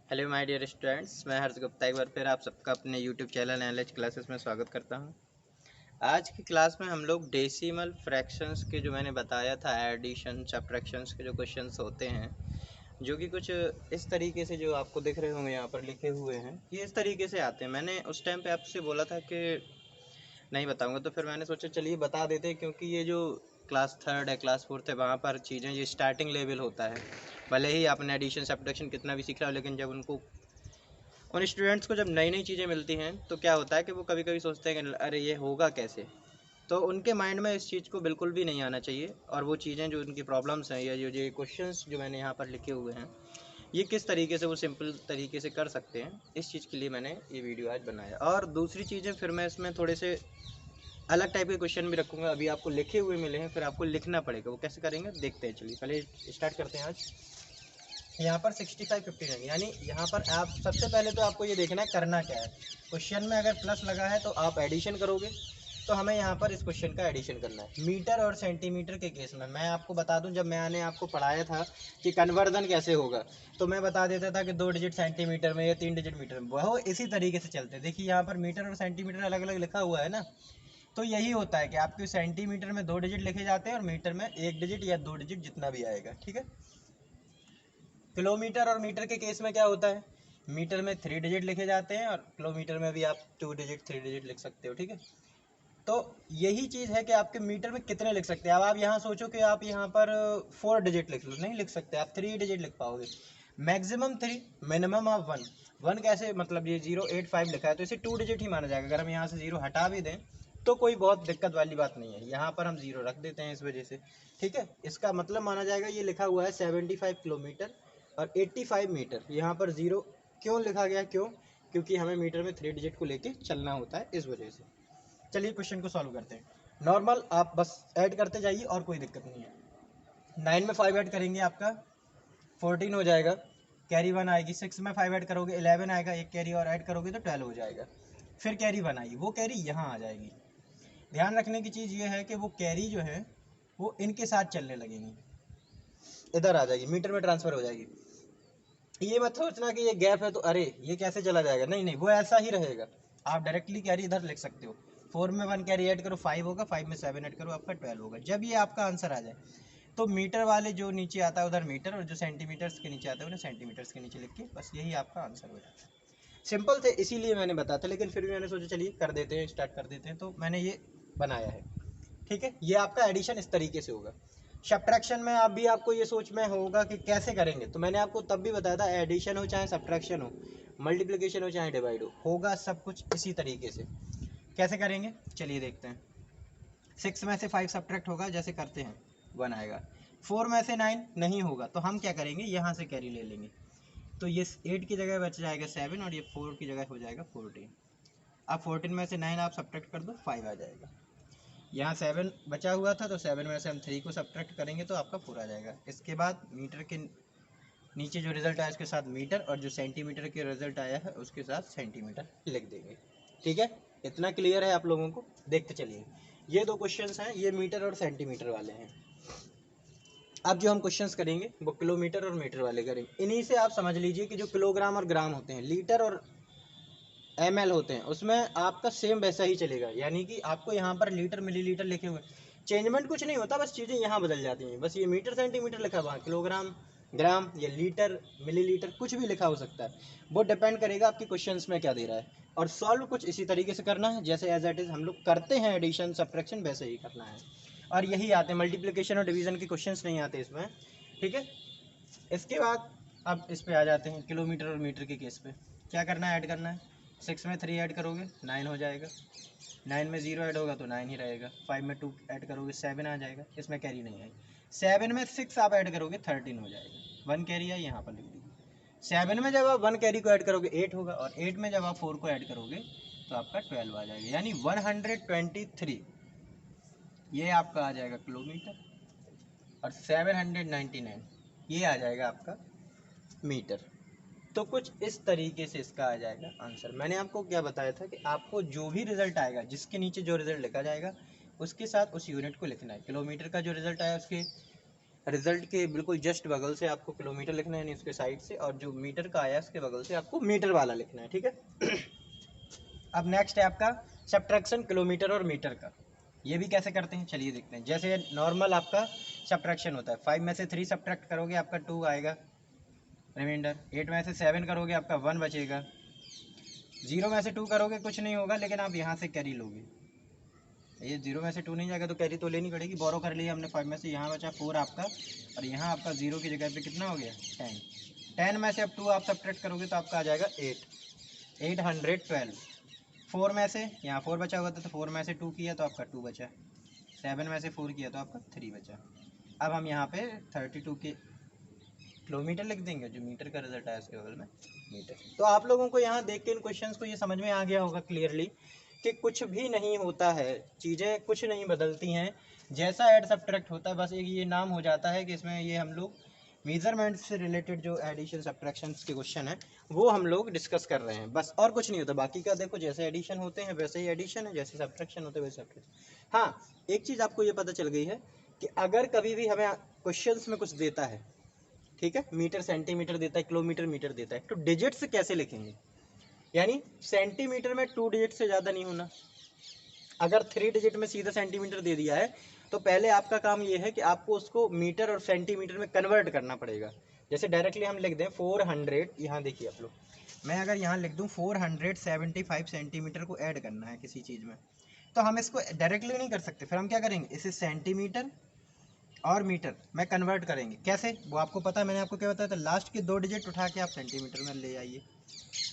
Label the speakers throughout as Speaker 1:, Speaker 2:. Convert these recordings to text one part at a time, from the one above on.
Speaker 1: Hello my dear students, मैं हर्ष गुप्ता एक बार फिर आप सबका अपने यूट्यूब चैनल एनएलएच क्लासेस में स्वागत करता हूं। आज की क्लास में हम लोग डेसिमल फ्रैक्शंस के जो मैंने बताया था एडिशन सब्ट्रैक्शंस के जो क्वेश्चंस होते हैं, जो कि कुछ इस तरीके से जो आपको दिख रहे होंगे यहाँ पर लिखे हुए हैं, ये इस तरीके से आते हैं। मैंने उस टाइम पे आपसे बोला था कि नहीं बताऊंगा, तो फिर मैंने सोचा चलिए बता देते हैं, क्योंकि ये जो क्लास थर्ड है क्लास फोर्थ है वहाँ पर चीज़ें ये स्टार्टिंग लेवल होता है। भले ही आपने एडिशन सब्ट्रैक्शन कितना भी सीख रहा हो, लेकिन जब उनको उन स्टूडेंट्स को जब नई नई चीज़ें मिलती हैं तो क्या होता है कि वो कभी कभी सोचते हैं कि अरे ये होगा कैसे। तो उनके माइंड में इस चीज़ को बिल्कुल भी नहीं आना चाहिए, और वो चीज़ें जो उनकी प्रॉब्लम्स हैं या जो क्वेश्चंस जो मैंने यहाँ पर लिखे हुए हैं, ये किस तरीके से वो सिंपल तरीके से कर सकते हैं, इस चीज़ के लिए मैंने ये वीडियो आज बनाया। और दूसरी चीज़ें फिर मैं इसमें थोड़े से अलग टाइप के क्वेश्चन भी रखूँगा। अभी आपको लिखे हुए मिले हैं, फिर आपको लिखना पड़ेगा, वो कैसे करेंगे देखते हैं। चलिए पहले स्टार्ट करते हैं। आज यहाँ पर 65 59, यानी यहाँ पर आप सबसे पहले तो आपको ये देखना है करना क्या है। क्वेश्चन में अगर प्लस लगा है तो आप एडिशन करोगे, तो हमें यहाँ पर इस क्वेश्चन का एडिशन करना है। मीटर और सेंटीमीटर के केस में मैं आपको बता दूं, जब मैंने आपको पढ़ाया था कि कन्वर्जन कैसे होगा, तो मैं बता देता था कि 2 डिजिट सेंटीमीटर में या 3 डिजिट मीटर में, वो इसी तरीके से चलते। देखिए यहाँ पर मीटर और सेंटीमीटर अलग अलग लिखा हुआ है ना, तो यही होता है कि आपके सेंटीमीटर में 2 डिजिट लिखे जाते हैं और मीटर में 1 डिजिट या 2 डिजिट जितना भी आएगा, ठीक है। किलोमीटर और मीटर के केस में क्या होता है, मीटर में 3 डिजिट लिखे जाते हैं और किलोमीटर में भी आप 2 डिजिट 3 डिजिट लिख सकते हो, ठीक है। तो यही चीज़ है कि आपके मीटर में कितने लिख सकते हैं। अब आप यहाँ सोचो कि आप यहाँ पर 4 डिजिट लिख लो, नहीं लिख सकते, आप 3 डिजिट लिख पाओगे। मैक्सिमम 3, मिनिमम आप 1। 1 कैसे, मतलब ये 085 लिखा है तो इसे 2 डिजिट ही माना जाएगा। अगर हम यहाँ से 0 हटा भी दें तो कोई बहुत दिक्कत वाली बात नहीं है, यहाँ पर हम 0 रख देते हैं इस वजह से, ठीक है। इसका मतलब माना जाएगा, ये लिखा हुआ है 75 किलोमीटर और 85 मीटर। यहाँ पर 0 क्यों लिखा गया, क्यों, क्योंकि हमें मीटर में 3 डिजिट को लेके चलना होता है, इस वजह से। चलिए क्वेश्चन को सॉल्व करते हैं। नॉर्मल आप बस ऐड करते जाइए और कोई दिक्कत नहीं है। 9 में 5 ऐड करेंगे आपका 14 हो जाएगा, कैरी 1 आएगी। 6 में 5 ऐड करोगे 11 आएगा, एक कैरी और ऐड करोगे तो 12 हो जाएगा। फिर कैरी 1 आएगी, वो कैरी यहाँ आ जाएगी। ध्यान रखने की चीज़ ये है कि वो कैरी जो है वो इनके साथ चलने लगेंगी, इधर आ जाएगी, मीटर में ट्रांसफर हो जाएगी। ये मत सोचना कि ये गैप है तो अरे ये कैसे चला जाएगा, नहीं नहीं, वो ऐसा ही रहेगा। आप डायरेक्टली कैरी इधर लिख सकते हो। 4 में 1 कैरी ऐड करो 5 होगा, 5 में 7 ऐड करो आपका 12 होगा। जब ये आपका आंसर आ जाए तो मीटर वाले जो नीचे आता है उधर मीटर, और जो सेंटीमीटर्स के नीचे आता है उन्हें सेंटीमीटर्स के नीचे लिख के बस यही आपका आंसर हो जाता है। सिंपल थे, इसीलिए मैंने बताया था, लेकिन फिर भी मैंने सोचा चलिए कर देते हैं, स्टार्ट कर देते हैं, तो मैंने ये बनाया है, ठीक है। ये आपका एडिशन इस तरीके से होगा। सब्ट्रैक्शन में आप भी, आपको ये सोच में होगा कि कैसे करेंगे, तो मैंने आपको तब भी बताया था, एडिशन हो चाहे सब्ट्रैक्शन हो, मल्टीप्लिकेशन हो चाहे डिवाइड हो, होगा सब कुछ इसी तरीके से। कैसे करेंगे चलिए देखते हैं। 6 में से 5 सब्ट्रैक्ट होगा, जैसे करते हैं 1 आएगा। 4 में से 9 नहीं होगा, तो हम क्या करेंगे, यहाँ से कैरी ले लेंगे, तो ये 8 की जगह बच जाएगा 7 और ये 4 की जगह हो जाएगा 14। अब 14 में से 9 आप सब्ट्रैक्ट कर दो, 5 आ जाएगा। यहाँ 7 बचा हुआ था तो 7 में से हम 3 को सब्ट्रैक्ट करेंगे तो आपका 4 आ जाएगा। इसके बाद मीटर के नीचे जो रिजल्ट आया उसके साथ मीटर, और जो सेंटीमीटर के रिजल्ट आया है उसके साथ सेंटीमीटर लिख देंगे, ठीक है। इतना क्लियर है आप लोगों को, देखते चलिए। ये दो क्वेश्चंस हैं, ये मीटर और सेंटीमीटर वाले हैं। अब जो हम क्वेश्चंस करेंगे वो किलोमीटर और मीटर वाले करेंगे। इन्हीं से आप समझ लीजिए कि जो किलोग्राम और ग्राम होते हैं, लीटर और ml होते हैं, उसमें आपका सेम वैसा ही चलेगा। यानी कि आपको यहाँ पर लीटर मिलीलीटर लिखे हुए, चेंजमेंट कुछ नहीं होता, बस चीज़ें यहाँ बदल जाती हैं। बस ये मीटर सेंटीमीटर लिखा हुआ, किलोग्राम ग्राम या लीटर मिलीलीटर कुछ भी लिखा हो सकता है, वो डिपेंड करेगा आपके क्वेश्चंस में क्या दे रहा है। और सॉल्व कुछ इसी तरीके से करना है, जैसे एज इट इज़ हम लोग करते हैं एडिशन सब्ट्रैक्शन, वैसे ही करना है। और यही आते हैं, मल्टीप्लिकेशन और डिवीज़न के क्वेश्चंस नहीं आते इसमें, ठीक है। इसके बाद अब इस पे आ जाते हैं, किलोमीटर और मीटर के केस पे क्या करना है, ऐड करना है। 6 में 3 ऐड करोगे 9 हो जाएगा, 9 में 0 ऐड होगा तो 9 ही रहेगा, 5 में 2 ऐड करोगे 7 आ जाएगा, इसमें कैरी नहीं आई। 7 में 6 आप ऐड करोगे 13 हो जाएगा, 1 कैरी आई, यहाँ पर लिख दीजिए। 7 में जब आप 1 कैरी को ऐड करोगे 8 होगा, और 8 में जब आप 4 को ऐड करोगे तो आपका 12 आ जाएगा, यानी 123। ये आपका आ जाएगा किलोमीटर, और 799 ये आ जाएगा आपका मीटर। तो कुछ इस तरीके से इसका आ जाएगा आंसर। मैंने आपको क्या बताया था कि आपको जो भी रिजल्ट आएगा, जिसके नीचे जो रिजल्ट लिखा जाएगा उसके साथ उस यूनिट को लिखना है। किलोमीटर का जो रिजल्ट आया उसके रिजल्ट के बिल्कुल जस्ट बगल से आपको किलोमीटर लिखना है, यानी उसके साइड से, और जो मीटर का आया उसके बगल से आपको मीटर वाला लिखना है, ठीक है। अब नेक्स्ट है आपका सब्ट्रैक्शन किलोमीटर और मीटर का। ये भी कैसे करते हैं चलिए देखते हैं। जैसे नॉर्मल आपका सब्ट्रैक्शन होता है, 5 में से 3 सब्ट्रैक्ट करोगे आपका 2 आएगा रिमाइंडर, 8 में से 7 करोगे आपका 1 बचेगा, 0 में से 2 करोगे कुछ नहीं होगा, लेकिन आप यहाँ से कैरी लोगे। ये 0 में से 2 नहीं जाएगा तो कैरी तो लेनी पड़ेगी। बोरो कर लिया हमने 5 में से, यहाँ बचा 4 आपका, और यहाँ आपका 0 की जगह पे कितना हो गया 10 में से अब 2 आप सब्ट्रैक्ट करोगे तो आपका आ जाएगा 812। 4 में से यहाँ 4 बचा हुआ था तो 4 में से 2 किया तो आपका 2 बचा, 7 में से 4 किया तो आपका 3 बचा। अब हम यहाँ पे 32 के किलोमीटर लिख देंगे, जो मीटर का रिजल्ट आया इसके बगल में मीटर। तो आप लोगों को यहाँ देख के इन क्वेश्चंस को ये समझ में आ गया होगा क्लियरली कि कुछ भी नहीं होता है, चीज़ें कुछ नहीं बदलती हैं, जैसा ऐड सब्ट्रैक्ट होता है बस एक ये नाम हो जाता है कि इसमें ये हम लोग मेजरमेंट से रिलेटेड जो एडिशन सब्ट्रैक्शन के क्वेश्चन है वो हम लोग डिस्कस कर रहे हैं, बस और कुछ नहीं होता। बाकी का देखो जैसे एडिशन होते हैं वैसे ही एडिशन है, जैसे सब्ट्रैक्शन होते हैं वैसे सब्ट्रैक्शन। हाँ, एक चीज़ आपको ये पता चल गई है कि अगर कभी भी हमें क्वेश्चंस में कुछ देता है, ठीक है, मीटर सेंटीमीटर देता है, किलोमीटर मीटर देता है, तो डिजिट्स कैसे लिखेंगे, यानी सेंटीमीटर में 2 डिजिट से ज़्यादा नहीं होना। अगर 3 डिजिट में सीधा सेंटीमीटर दे दिया है तो पहले आपका काम ये है कि आपको उसको मीटर और सेंटीमीटर में कन्वर्ट करना पड़ेगा। जैसे डायरेक्टली हम लिख दें 400, यहाँ देखिए आप लोग, मैं अगर यहाँ लिख दूँ 475 सेंटीमीटर को ऐड करना है किसी चीज़ में, तो हम इसको डायरेक्टली नहीं कर सकते। फिर हम क्या करेंगे, इसे सेंटीमीटर और मीटर में कन्वर्ट करेंगे। कैसे, वो आपको पता है, मैंने आपको क्या बताया था, लास्ट के 2 डिजिट उठा के आप सेंटीमीटर में ले आइए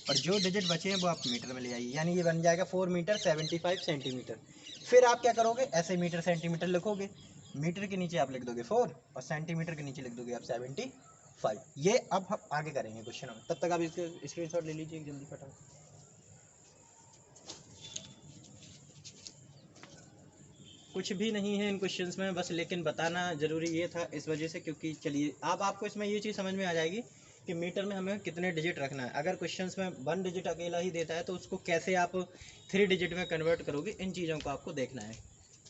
Speaker 1: और जो डिजिट बचे हैं वो आप मीटर में ले आइए, यानी ये बन जाएगा 4 मीटर 75 सेंटीमीटर। फिर आप क्या करोगे, ऐसे मीटर सेंटीमीटर लिखोगे, मीटर के नीचे आप लिख दोगे 4 और सेंटीमीटर के नीचे लिख दोगे आप 75। ये अब हम आगे करेंगे क्वेश्चन में, तब तक आप इसके स्क्रीनशॉट ले लीजिए जल्दी फटाफट। कुछ भी नहीं है इन क्वेश्चंस में, बस लेकिन बताना ज़रूरी ये था इस वजह से, क्योंकि चलिए अब आपको इसमें ये चीज़ समझ में आ जाएगी कि मीटर में हमें कितने डिजिट रखना है। अगर क्वेश्चंस में 1 डिजिट अकेला ही देता है तो उसको कैसे आप 3 डिजिट में कन्वर्ट करोगे, इन चीज़ों को आपको देखना है,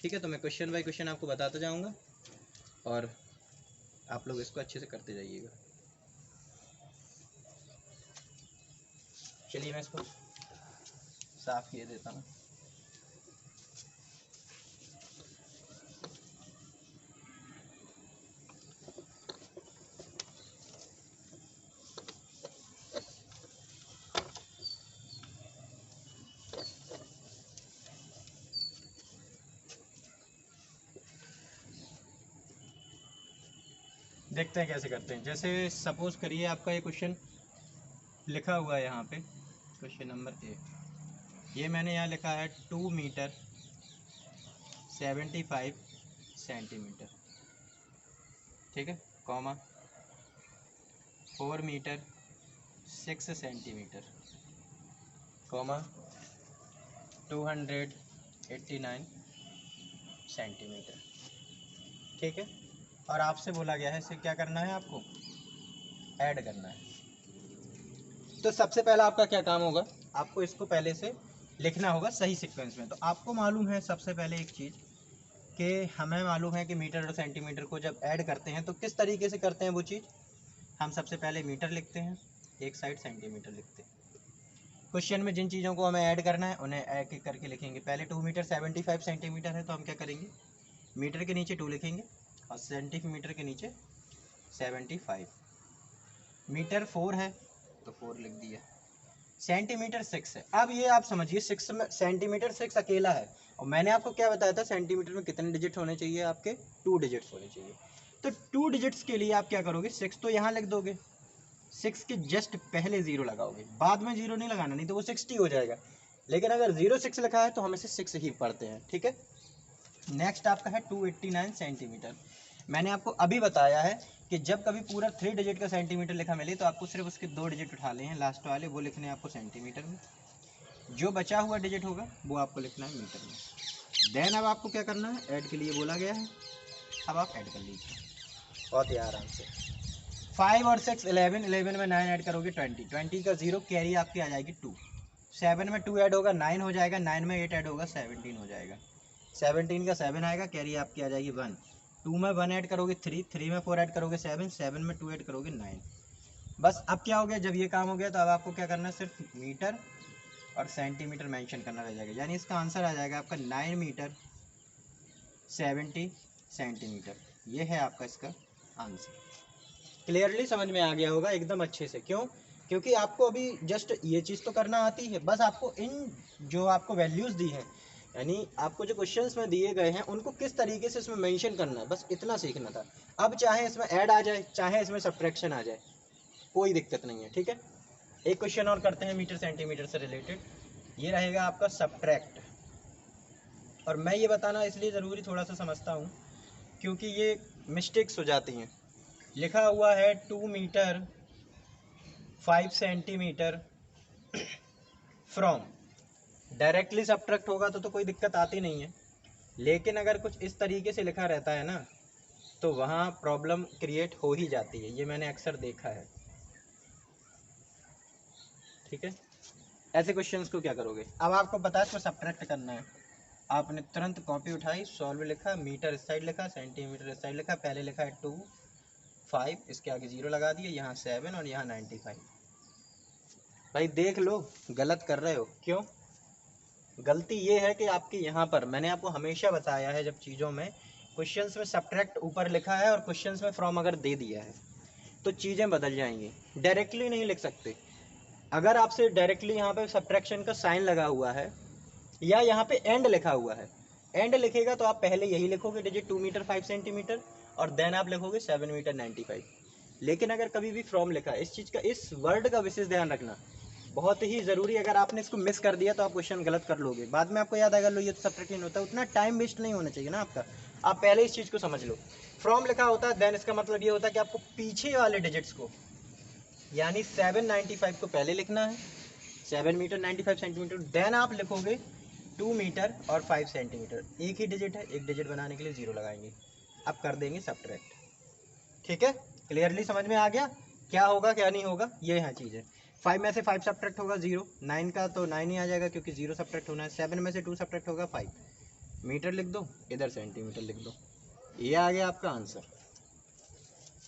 Speaker 1: ठीक है। तो मैं क्वेश्चन बाय क्वेश्चन आपको बताता जाऊँगा और आप लोग इसको अच्छे से करते जाइएगा। चलिए मैं इसको साफ़ किए देता हूँ। देखते हैं कैसे करते हैं। जैसे सपोज करिए आपका ये क्वेश्चन लिखा हुआ है यहाँ पे, क्वेश्चन नंबर 1, ये मैंने यहाँ लिखा है 2 मीटर 75 सेंटीमीटर, ठीक है, comma 4 metre 6 centimetre, comma 289 centimetre, ठीक है। और आपसे बोला गया है इसे क्या करना है, आपको ऐड करना है। तो सबसे पहला आपका क्या काम होगा, आपको इसको पहले से लिखना होगा सही सीक्वेंस में। तो आपको मालूम है सबसे पहले एक चीज़ कि हमें मालूम है कि मीटर और सेंटीमीटर को जब ऐड करते हैं तो किस तरीके से करते हैं वो चीज़। हम सबसे पहले मीटर लिखते हैं, एक साइड सेंटीमीटर लिखते हैं। क्वेश्चन में जिन चीज़ों को हमें ऐड करना है उन्हें एक एक करके लिखेंगे। पहले 2 मीटर 75 सेंटीमीटर है तो हम क्या करेंगे, मीटर के नीचे 2 लिखेंगे और सेंटीमीटर के नीचे 75। मीटर 4 है तो 4 लिख दिया, सेंटीमीटर 6 है। अब ये आप समझिए 6 में सेंटीमीटर 6 अकेला है, और मैंने आपको क्या बताया था सेंटीमीटर में कितने डिजिट होने चाहिए, आपके 2 डिजिट्स होने चाहिए। तो 2 डिजिट्स के लिए आप क्या करोगे, 6 तो यहाँ लिख दोगे, 6 के जस्ट पहले 0 लगाओगे, बाद में 0 नहीं लगाना, नहीं तो वो 60 हो जाएगा। लेकिन अगर 06 लिखा है तो हम इसे 6 ही पढ़ते हैं, ठीक है। नेक्स्ट आपका है 289 सेंटीमीटर। मैंने आपको अभी बताया है कि जब कभी पूरा 3 डिजिट का सेंटीमीटर लिखा मिले तो आपको सिर्फ उसके 2 डिजिट उठा लें, लास्ट वाले वो लिखने हैं आपको सेंटीमीटर में, जो बचा हुआ डिजिट होगा वो आपको लिखना है मीटर में। देन अब आपको क्या करना है, ऐड के लिए बोला गया है, अब आप ऐड कर लीजिए बहुत ही आराम से। 5 और 6 11, 11 में 9 ऐड करोगे 20, 20 का 0 कैरी आपकी आ जाएगी 2, 7 में 2 ऐड होगा 9 हो जाएगा, 9 में 8 ऐड होगा 17 हो जाएगा, 17 का 7 आएगा, कैरी आपकी आ जाएगी 1, 2 में 1 ऐड करोगे 3, 3 में 4 ऐड करोगे 7, 7 में 2 ऐड करोगे 9। बस अब क्या हो गया, जब ये काम हो गया तो अब आपको क्या करना है, सिर्फ मीटर और सेंटीमीटर मेंशन करना रह जाएगा। यानी इसका आंसर आ जाएगा आपका 9 मीटर 70 सेंटीमीटर। ये है आपका इसका आंसर। क्लियरली समझ में आ गया होगा एकदम अच्छे से। क्यों? क्योंकि आपको अभी जस्ट ये चीज़ तो करना आती है, बस आपको इन जो आपको वैल्यूज़ दी हैं, यानी आपको जो क्वेश्चंस में दिए गए हैं उनको किस तरीके से इसमें मेंशन करना है, बस इतना सीखना था। अब चाहे इसमें ऐड आ जाए चाहे इसमें सब्ट्रैक्शन आ जाए, कोई दिक्कत नहीं है, ठीक है। एक क्वेश्चन और करते हैं मीटर सेंटीमीटर से रिलेटेड। ये रहेगा आपका सब्ट्रैक्ट। और मैं ये बताना इसलिए ज़रूरी थोड़ा सा समझता हूँ क्योंकि ये मिस्टेक्स हो जाती हैं। लिखा हुआ है 2 metre 5 centimetre from, directly subtract होगा तो कोई दिक्कत आती नहीं है, लेकिन अगर कुछ इस तरीके से लिखा रहता है ना तो वहाँ प्रॉब्लम क्रिएट हो ही जाती है। ये मैंने अक्सर देखा है, ठीक है। ऐसे क्वेश्चंस को क्या करोगे, अब आपको पता है इसको सब्ट्रैक्ट करना है, आपने तुरंत कॉपी उठाई, सॉल्व लिखा, मीटर इस साइड लिखा, सेंटीमीटर इस साइड लिखा, पहले लिखा है 2 5, इसके आगे 0 लगा दिए, यहाँ 7 और यहाँ 95। भाई देख लो गलत कर रहे हो। क्यों? गलती ये है कि आपकी यहाँ पर मैंने आपको हमेशा बताया है, जब चीज़ों में क्वेश्चंस में सब्ट्रैक्ट ऊपर लिखा है और क्वेश्चंस में फ्रॉम अगर दे दिया है तो चीज़ें बदल जाएंगी। डायरेक्टली नहीं लिख सकते। अगर आपसे डायरेक्टली यहाँ पे सब्ट्रैक्शन का साइन लगा हुआ है या यहाँ पे एंड लिखा हुआ है, एंड लिखेगा तो आप पहले यही लिखोगे डिजिट 2 मीटर 5 सेंटीमीटर और देन आप लिखोगे 7 मीटर 95। लेकिन अगर कभी भी फ्रॉम लिखा है, इस चीज़ का, इस वर्ड का विशेष ध्यान रखना, बहुत ही ज़रूरी। अगर आपने इसको मिस कर दिया तो आप क्वेश्चन गलत कर लोगे, बाद में आपको याद आएगा लो ये तो सब्ट्रैक्ट होता है। उतना टाइम वेस्ट नहीं होना चाहिए ना आपका, आप पहले इस चीज़ को समझ लो। फ्रॉम लिखा होता है देन इसका मतलब ये होता है कि आपको पीछे वाले डिजिट्स को, यानी 795 को पहले लिखना है, 7 मीटर 95 सेंटीमीटर, देन आप लिखोगे 2 मीटर और 5 सेंटीमीटर। एक ही डिजिट है, एक डिजिट बनाने के लिए 0 लगाएंगे, अब कर देंगे सब्ट्रैक्ट। ठीक है, क्लियरली समझ में आ गया क्या होगा क्या नहीं होगा। ये है चीज़ है। 5 में से 5 सब्ट्रैक्ट होगा 0, 9 का तो 9 ही आ जाएगा क्योंकि 0 सब्ट्रैक्ट होना है। 7 में से 2 सब्ट्रैक्ट होगा 5, मीटर लिख दो, इधर सेंटीमीटर लिख दो, ये आ गया आपका आंसर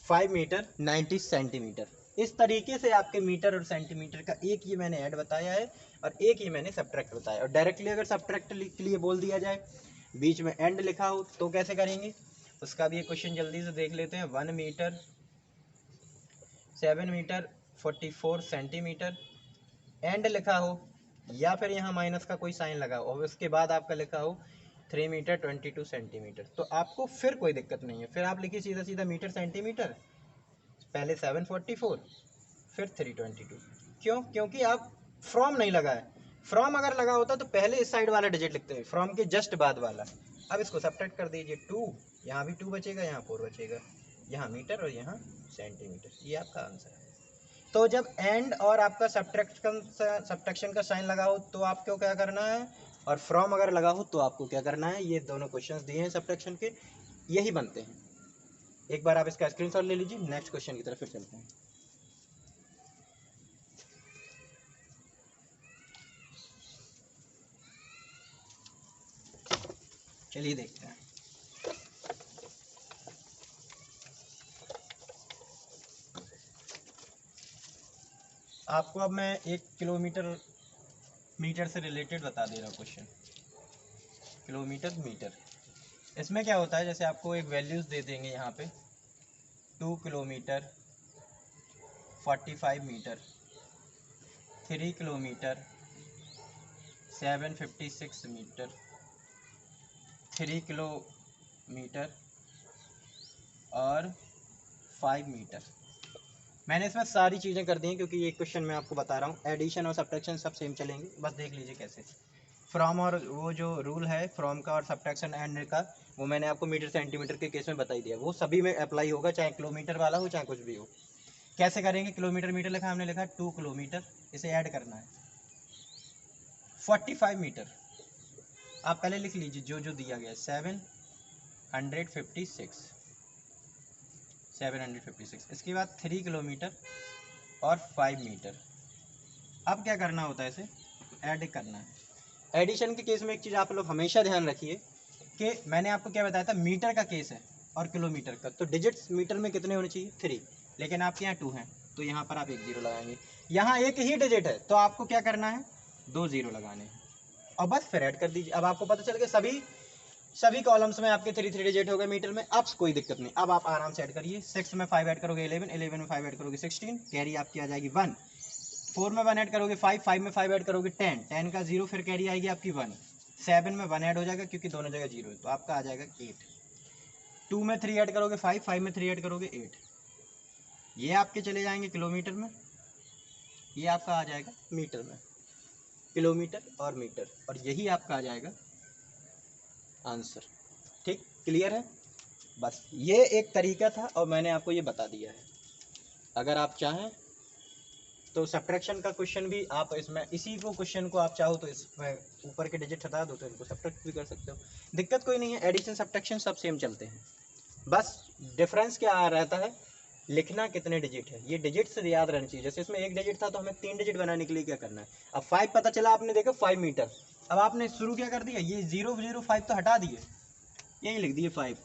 Speaker 1: 5 मीटर 90 सेंटीमीटर। इस तरीके से आपके मीटर और सेंटीमीटर का एक ये मैंने ऐड बताया है और एक ही मैंने सब्ट्रैक्ट बताया। और डायरेक्टली अगर सब्ट्रैक्ट के लिए बोल दिया जाए, बीच में एंड लिखा हो तो कैसे करेंगे, उसका भी एक क्वेश्चन जल्दी से देख लेते हैं। 1 मीटर 7 मीटर 44 सेंटीमीटर, एंड लिखा हो या फिर यहाँ माइनस का कोई साइन लगा हो और उसके बाद आपका लिखा हो 3 मीटर 22 सेंटीमीटर, तो आपको फिर कोई दिक्कत नहीं है। फिर आप लिखिए सीधा सीधा मीटर सेंटीमीटर, पहले 744 फिर 322। क्यों? क्योंकि आप फ्रॉम नहीं लगा है। फ्रॉम अगर लगा होता तो पहले इस साइड वाला डिजिट लिखते हैं, फ्रॉम के जस्ट बाद वाला। अब इसको सब्ट्रैक्ट कर दीजिए, 2 यहाँ भी 2 बचेगा, यहाँ 4 बचेगा, यहाँ मीटर और यहाँ सेंटीमीटर। ये आपका आंसर है। तो जब एंड और आपका सब्ट्रैक्शन का साइन लगा हो तो आपको क्या करना है, और फ्रॉम अगर लगा हो तो आपको क्या करना है। ये दोनों क्वेश्चंस दिए हैं सब्ट्रैक्शन के, यही बनते हैं। एक बार आप इसका स्क्रीनशॉट ले लीजिए। नेक्स्ट क्वेश्चन की तरफ फिर चलते हैं। चलिए देखते हैं। आपको अब मैं 1 किलोमीटर मीटर से रिलेटेड बता दे रहा हूँ क्वेश्चन। किलोमीटर मीटर, इसमें क्या होता है, जैसे आपको एक वैल्यूज़ दे देंगे यहाँ पे 2 kilometre 45 metre, 3 kilometre 756 metre, 3 kilometre और 5 मीटर। मैंने इसमें सारी चीज़ें कर दी हैं क्योंकि ये क्वेश्चन मैं आपको बता रहा हूँ। एडिशन और सब्ट्रैक्शन सब सेम चलेंगे, बस देख लीजिए कैसे। फ्रॉम और वो जो रूल है फ्रॉम का और सब्ट्रैक्शन एंड का, वो मैंने आपको मीटर सेंटीमीटर के केस में बता ही दिया। वो सभी में अप्लाई होगा, चाहे किलोमीटर वाला हो चाहे कुछ भी हो। कैसे करेंगे, किलोमीटर मीटर लिखा हमने, लिखा 2 किलोमीटर, इसे ऐड करना है 45 मीटर। आप पहले लिख लीजिए जो जो दिया गया है, 756। इसके बाद 3 किलोमीटर और 5 मीटर। अब क्या करना होता है, इसे ऐड करना है। एडिशन के केस में एक चीज़ आप लोग हमेशा ध्यान रखिए कि मैंने आपको क्या बताया था, मीटर का केस है। और किलोमीटर का, तो डिजिट्स मीटर में कितने होने चाहिए? 3, लेकिन आपके यहाँ 2 हैं, तो यहाँ पर आप 1 0 लगाएंगे। यहाँ एक ही डिजिट है तो आपको क्या करना है? 2 0 लगाने हैं और बस फिर ऐड कर दीजिए। अब आपको पता चल गया सभी कॉलम्स में आपके 3 डिजिट हो गए मीटर में। अब कोई दिक्कत नहीं, अब आप आराम से ऐड करिए। 6 में 5 ऐड करोगे 11, 11 में 5 ऐड करोगे 16, कैरी आपकी आ जाएगी 1। 4 में 1 ऐड करोगे 5, 5 में 5 ऐड करोगे 10, 10 का 0, फिर कैरी आएगी आपकी 1। 7 में 1 ऐड हो जाएगा क्योंकि दोनों जगह 0 है, तो आपका आ जाएगा 8। 2 में 3 ऐड करोगे 5, 5 में 3 ऐड करोगे 8। ये आपके चले जाएंगे किलोमीटर में, ये आपका आ जाएगा मीटर में, किलोमीटर और मीटर, और यही आपका आ जाएगा आंसर। ठीक, क्लियर है? बस ये एक तरीका था और मैंने आपको ये बता दिया है। अगर आप चाहें तो सब्ट्रैक्शन का क्वेश्चन भी आप इसमें, इसी को क्वेश्चन को आप चाहो तो इसमें ऊपर के डिजिट हटा दो तो इनको सब्ट्रैक्ट भी कर सकते हो, दिक्कत कोई नहीं है। एडिशन सब्ट्रैक्शन सब सेम चलते हैं, बस डिफरेंस क्या आ रहता है, लिखना कितने डिजिट है, ये डिजिट से याद रहनी चाहिए। जैसे इसमें 1 डिजिट था तो हमें 3 डिजिट बनाने के लिए क्या करना है। अब 5 पता चला, आपने देखा 5 मीटर, अब आपने शुरू क्या कर दिया, ये 005 तो हटा दिए, यही लिख दिए 5।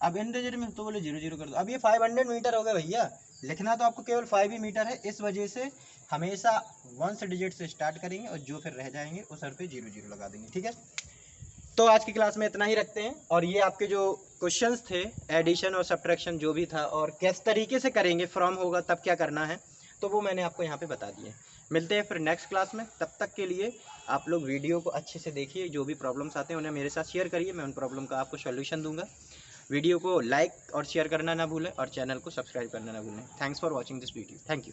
Speaker 1: अब इन डिजिट में तो बोले 0 0 कर दो। अब ये 500 मीटर हो गए भैया, लिखना तो आपको केवल 5 ही मीटर है। इस वजह से हमेशा 1 डिजिट से स्टार्ट करेंगे और जो फिर रह जाएंगे उस सर पे 0 0 लगा देंगे। ठीक है, तो आज की क्लास में इतना ही रखते हैं। और ये आपके जो क्वेश्चंस थे एडिशन और सब्ट्रैक्शन जो भी था और किस तरीके से करेंगे, फ्रॉम होगा तब क्या करना है, तो वो मैंने आपको यहाँ पे बता दिए। मिलते हैं फिर नेक्स्ट क्लास में, तब तक के लिए आप लोग वीडियो को अच्छे से देखिए, जो भी प्रॉब्लम्स आते हैं उन्हें मेरे साथ शेयर करिए, मैं उन प्रॉब्लम का आपको सोल्यूशन दूंगा। वीडियो को लाइक और शेयर करना ना भूलें और चैनल को सब्सक्राइब करना ना भूलें। Thanks for watching this video, thank you.